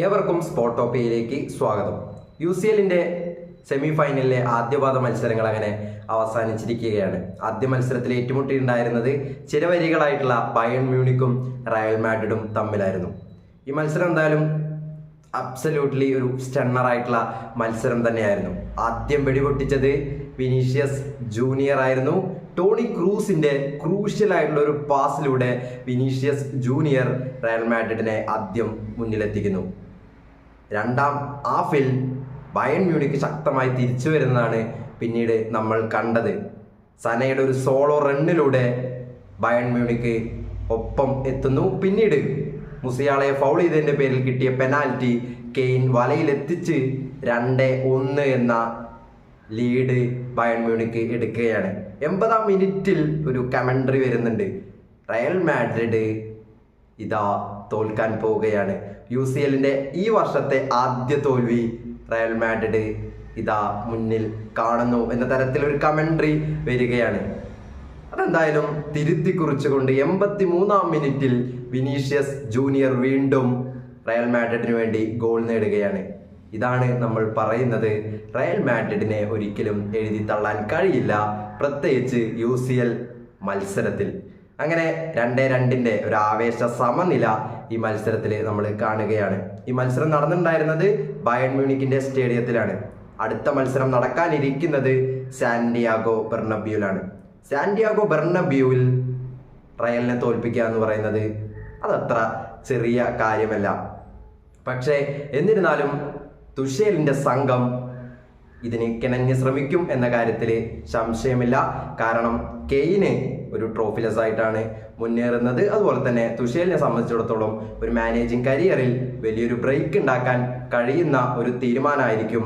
ഏവർക്കും സ്പോട്ടോപ്പിയയിലേക്ക് സ്വാഗതം. UCLന്റെ സെമി ഫൈനലിലെ ആദ്യപാദ മത്സരങ്ങൾ അങ്ങനെ അവസാനിച്ചിരിക്കുകയാണ്. ആദ്യ മത്സരത്തിൽ ഏറ്റുമുട്ടിയിട്ടുണ്ടായിരുന്നത് ചിരവരികളായിട്ടുള്ള ബയൺ മ്യൂണിക്കും റയൽ മാഡ്രിഡും തമ്മിലായിരുന്നു. ഈ മത്സരം എന്തായാലും അബ്സല്യൂട്ട്ലി ഒരു സ്റ്റണ്ണറായിട്ടുള്ള മത്സരം തന്നെയായിരുന്നു. ആദ്യം വെടിപൊട്ടിച്ചത് വിനീഷ്യസ് ജൂനിയർ ആയിരുന്നു. ടോണി ക്രൂസിന്റെ ക്രൂഷ്യൽ ആയിട്ടുള്ള ഒരു പാസിലൂടെ വിനീഷ്യസ് ജൂനിയർ റയൽ മാഡ്രിഡിനെ ആദ്യം മുന്നിലെത്തിക്കുന്നു. രണ്ടാം ഹാഫിൽ ബയൺ മ്യൂണിക്ക് ശക്തമായി തിരിച്ചു വരുന്നതാണ് പിന്നീട് നമ്മൾ കണ്ടത്. സനയുടെ ഒരു സോളോ റണ്ണിലൂടെ ബയൺ മ്യൂണിക്ക് ഒപ്പം എത്തുന്നു. പിന്നീട് മുസിയാളയെ ഫൗൾ ചെയ്തതിന്റെ പേരിൽ കിട്ടിയ പെനാൽറ്റി കെയ്ൻ വലയിലെത്തിച്ച് 2-1 എന്ന ലീഡ് ബയൺ മ്യൂണിക്ക് എടുക്കുകയാണ്. 80-ാം മിനിറ്റിൽ ഒരു കമന്ററി വരുന്നുണ്ട്. റയൽ മാഡ്രിഡ് ഇതാ തോൽക്കാൻ പോവുകയാണ്. UCLന്റെ ഈ വർഷത്തെ ആദ്യ തോൽവി റയൽ മാഡ്രിഡ് ഇതാ മുന്നിൽ കാണുന്നു എന്ന തരത്തിലൊരു കമന്ററി വരികയാണ്. അതെന്തായാലും തിരുത്തി കുറിച്ചുകൊണ്ട് 83-ാം മിനിറ്റിൽ വിനീഷ്യസ് ജൂനിയർ വീണ്ടും റയൽ മാഡ്രിഡിന് വേണ്ടി ഗോൾ നേടുകയാണ്. ഇതാണ് നമ്മൾ പറയുന്നത്, റയൽ മാഡ്രിഡിനെ ഒരിക്കലും എഴുതി തള്ളാൻ കഴിയില്ല, പ്രത്യേകിച്ച് UCL മത്സരത്തിൽ. അങ്ങനെ 2-2 ഒരു ആവേശ സമനില ഈ മത്സരത്തിൽ നമ്മൾ കാണുകയാണ്. ഈ മത്സരം നടന്നിട്ടുണ്ടായിരുന്നത് ബയൺ മ്യൂണിക്കിന്റെ സ്റ്റേഡിയത്തിലാണ്. അടുത്ത മത്സരം നടക്കാനിരിക്കുന്നത് സാന്റിയാഗോ ബെർണബ്യൂവിലാണ്. സാന്റിയാഗോ ബെർണബ്യൂവിൽ റയലിനെ തോൽപ്പിക്കുക എന്ന് പറയുന്നത് അതത്ര ചെറിയ കാര്യമല്ല. പക്ഷേ എന്നിരുന്നാലും തുഷേലിന്റെ സംഘം ഇതിന് കിണഞ്ഞ് ശ്രമിക്കും എന്ന കാര്യത്തിൽ സംശയമില്ല. കാരണം കെയ്ന് ഒരു ട്രോഫിലെസ് ആയിട്ടാണ് മുന്നേറുന്നത്. അതുപോലെ തന്നെ തുഷേലിനെ സംബന്ധിച്ചിടത്തോളം ഒരു മാനേജിങ് കരിയറിൽ വലിയൊരു ബ്രേക്ക് ഉണ്ടാക്കാൻ കഴിയുന്ന ഒരു തീരുമാനമായിരിക്കും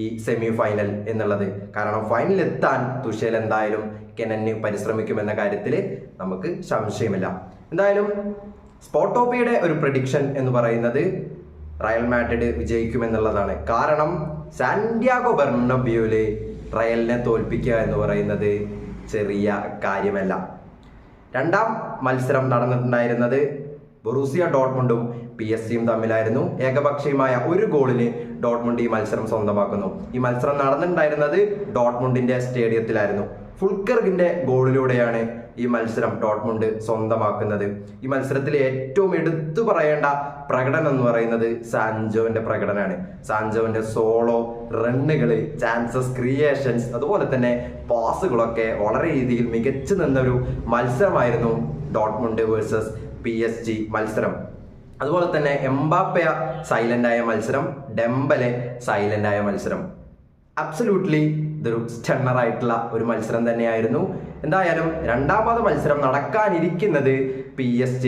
ഈ സെമി ഫൈനൽ എന്നുള്ളത്. കാരണം ഫൈനലിൽ എത്താൻ തുഷേൽ എന്തായാലും കെനന് പരിശ്രമിക്കുമെന്ന കാര്യത്തിൽ നമുക്ക് സംശയമില്ല. എന്തായാലും സ്പോട്ടോപ്പിയുടെ ഒരു പ്രഡിക്ഷൻ എന്ന് പറയുന്നത് റയൽ മാഡ്രിഡ് വിജയിക്കുമെന്നുള്ളതാണ്. കാരണം സാന്റിയാഗോ ബെർണബ്യൂവില് റയലിനെ തോൽപ്പിക്കുക എന്ന് പറയുന്നത് ചെറിയ കാര്യമല്ല. രണ്ടാം മത്സരം നടന്നിട്ടുണ്ടായിരുന്നത് ബൊറൂസിയ ഡോട്ട്മുണ്ടും PSG തമ്മിലായിരുന്നു. ഏകപക്ഷീയമായ ഒരു ഗോളിന് ഡോട്ട്മുണ്ട് ഈ മത്സരം സ്വന്തമാക്കുന്നു. ഈ മത്സരം നടന്നിട്ടുണ്ടായിരുന്നത് ഡോട്ട്മുണ്ടിന്റെ സ്റ്റേഡിയത്തിലായിരുന്നു. ഫുൾക്കർഗിന്റെ ഗോളിലൂടെയാണ് ഈ മത്സരം ഡോട്ട്മുണ്ട് സ്വന്തമാക്കുന്നത്. ഈ മത്സരത്തിൽ ഏറ്റവും എടുത്തു പറയേണ്ട പ്രകടനം എന്ന് പറയുന്നത് സാൻജോന്റെ പ്രകടനമാണ്. സാൻജോന്റെ സോളോ റണ്ണുകള്, ചാൻസസ് ക്രിയേഷൻസ്, അതുപോലെ തന്നെ പാസുകളൊക്കെ വളരെ രീതിയിൽ മികച്ചു നിന്നൊരു മത്സരമായിരുന്നു ഡോട്ട്മുണ്ട് വേഴ്സസ് PSG മത്സരം. അതുപോലെ തന്നെ എംബാപ്പെ സൈലന്റ് ആയ മത്സരം, ഡെംബലെ സൈലന്റ് ആയ മത്സരം. അബ്സല്യൂട്ട്ലി ഇതൊരു സ്റ്റണ്ണർ ആയിട്ടുള്ള ഒരു മത്സരം തന്നെയായിരുന്നു. എന്തായാലും രണ്ടാമത് മത്സരം നടക്കാനിരിക്കുന്നത് PSG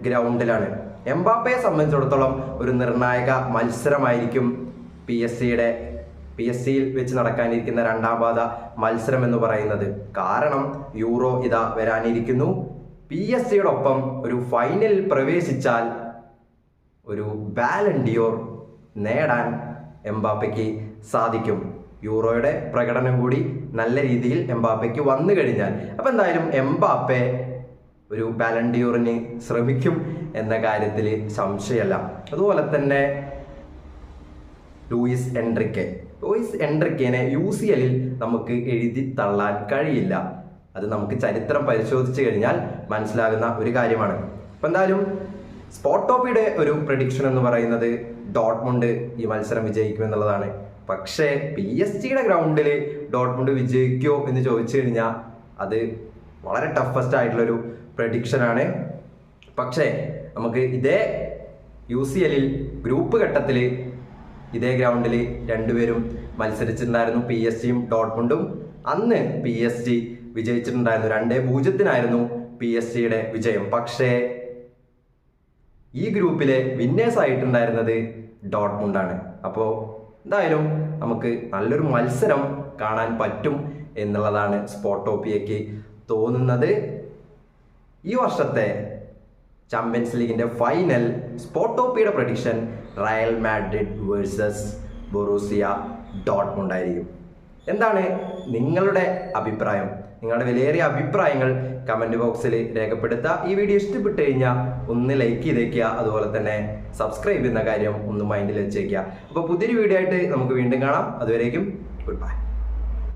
ഗ്രൗണ്ടിലാണ്. എംബാപ്പയെ സംബന്ധിച്ചിടത്തോളം ഒരു നിർണായക മത്സരമായിരിക്കും PSG-യിൽ വെച്ച് നടക്കാനിരിക്കുന്ന രണ്ടാമത് മത്സരം എന്ന് പറയുന്നത്. കാരണം യൂറോ ഇതാ വരാനിരിക്കുന്നു. PSG-യോടൊപ്പം ഒരു ഫൈനലിൽ പ്രവേശിച്ചാൽ ഒരു ബാലൺ ഡിയോർ നേടാൻ എംബാപ്പയ്ക്ക് സാധിക്കും. യൂറോയുടെ പ്രകടനം കൂടി നല്ല രീതിയിൽ എംബാപ്പയ്ക്ക് വന്നു കഴിഞ്ഞാൽ അപ്പം എന്തായാലും എംബാപ്പെ ഒരു ബാലൺ ഡിയോറിന് ശ്രമിക്കും എന്ന കാര്യത്തിൽ സംശയമല്ല. അതുപോലെ തന്നെ ലൂയിസ് എൻട്രിക്കേനെ UCLൽ നമുക്ക് എഴുതി തള്ളാൻ കഴിയില്ല. അത് നമുക്ക് ചരിത്രം പരിശോധിച്ചു കഴിഞ്ഞാൽ മനസ്സിലാകുന്ന ഒരു കാര്യമാണ്. അപ്പം എന്തായാലും സ്പോട്ടോപ്പിയുടെ ഒരു പ്രഡിക്ഷൻ എന്ന് പറയുന്നത് ഡോട്ട്മുണ്ട് ഈ മത്സരം വിജയിക്കുമെന്നുള്ളതാണ്. പക്ഷേ PSG-യുടെ ഗ്രൗണ്ടിൽ ഡോട്ട്മുണ്ട് വിജയിക്കുമോ എന്ന് ചോദിച്ചു കഴിഞ്ഞാൽ അത് വളരെ ടഫസ്റ്റ് ആയിട്ടുള്ളൊരു പ്രഡിക്ഷനാണ്. പക്ഷേ നമുക്ക് ഇതേ UCLൽ ഗ്രൂപ്പ് ഘട്ടത്തിൽ ഇതേ ഗ്രൗണ്ടിൽ രണ്ടുപേരും മത്സരിച്ചിട്ടുണ്ടായിരുന്നു, PSG-യും ഡോട്ട്മുണ്ടും. അന്ന് PSG വിജയിച്ചിട്ടുണ്ടായിരുന്നു. 2-0 PSG-യുടെ വിജയം. പക്ഷേ ഈ ഗ്രൂപ്പിലെ വിന്നേഴ്സ് ആയിട്ടുണ്ടായിരുന്നത് ഡോട്ട്മുണ്ടാണ്. അപ്പോൾ എന്തായാലും നമുക്ക് നല്ലൊരു മത്സരം കാണാൻ പറ്റും എന്നുള്ളതാണ് സ്പോട്ടോപ്പിയയ്ക്ക് തോന്നുന്നത്. ഈ വർഷത്തെ ചാമ്പ്യൻസ് ലീഗിന്റെ ഫൈനൽ സ്പോട്ടോപ്പിയുടെ prediction Real Madrid versus Borussia Dortmund ആയിരിക്കും. എന്താണ് നിങ്ങളുടെ അഭിപ്രായം? നിങ്ങളുടെ വിലയേറിയ അഭിപ്രായങ്ങൾ കമന്റ് ബോക്സിൽ രേഖപ്പെടുത്തുക. ഈ വീഡിയോ ഇഷ്ടപ്പെട്ട് കഴിഞ്ഞാൽ ഒന്ന് ലൈക്ക് ചെയ്തേക്കുക, അതുപോലെ തന്നെ സബ്സ്ക്രൈബ് ചെയ്യുന്ന കാര്യം ഒന്ന് മൈൻഡിൽ വെച്ചേക്കുക. അപ്പോൾ പുതിയൊരു വീഡിയോ ആയിട്ട് നമുക്ക് വീണ്ടും കാണാം. അതുവരേക്കും ഗുഡ് ബൈ.